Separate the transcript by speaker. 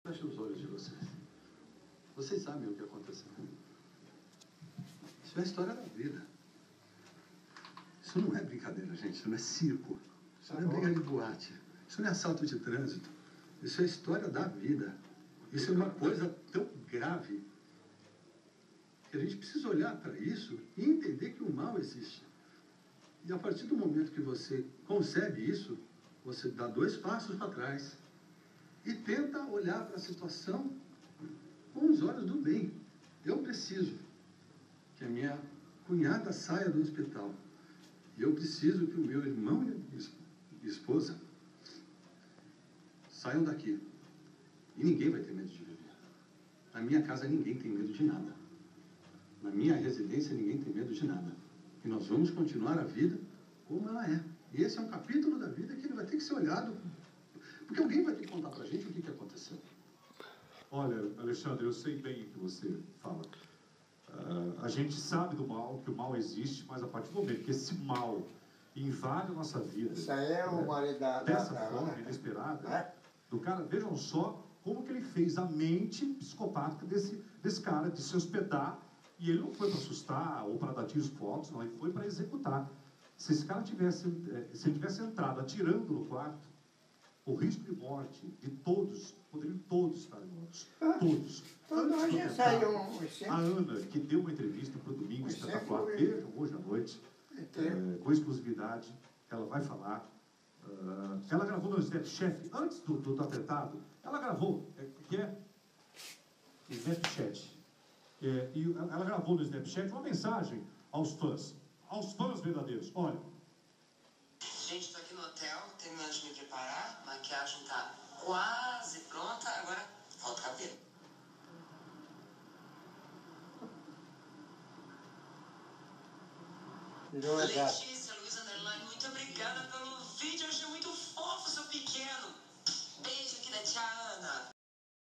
Speaker 1: Feche os olhos de vocês. Vocês sabem o que aconteceu. Isso é a história da vida. Isso não é brincadeira, gente. Isso não é circo. Isso não é briga de boate. Isso não é assalto de trânsito. Isso é a história da vida. Isso é uma coisa tão grave que a gente precisa olhar para isso e entender que o mal existe. E a partir do momento que você concebe isso, você dá 2 passos para trás e tenta olhar para a situação com os olhos do bem. Eu preciso que a minha cunhada saia do hospital. E eu preciso que o meu irmão e esposa saiam daqui. E ninguém vai ter medo de viver. Na minha casa ninguém tem medo de nada. Na minha residência ninguém tem medo de nada. E nós vamos continuar a vida como ela é. E esse é um capítulo da vida que ele vai ter que ser olhado. Porque alguém vai ter que contar pra gente o que aconteceu.
Speaker 2: Olha, Alexandre, eu sei bem o que você fala. A gente sabe do mal, que o mal existe, mas a partir do momento que esse mal invade a nossa vida...
Speaker 3: Isso aí é uma
Speaker 2: dessa forma inesperada, do cara, vejam só como que ele fez a mente psicopática desse cara, de se hospedar, e ele não foi para assustar ou para dar tiros fortes, não, ele foi para executar. Se esse cara tivesse entrado atirando no quarto, o risco de morte de todos, poderiam todos estar mortos. Todos. A Ana, que deu uma entrevista para o Domingo Espetacular, vejam hoje à noite, com exclusividade, ela vai falar. Ela gravou no Snapchat, antes do atentado, ela gravou, que é Snapchat. E ela gravou no Snapchat uma mensagem aos fãs verdadeiros. Olha.
Speaker 4: Gente, tô aqui no hotel, terminando de me preparar, a maquiagem tá quase pronta, agora falta o cabelo. Letícia Luiz Underline, muito obrigada pelo vídeo, eu achei muito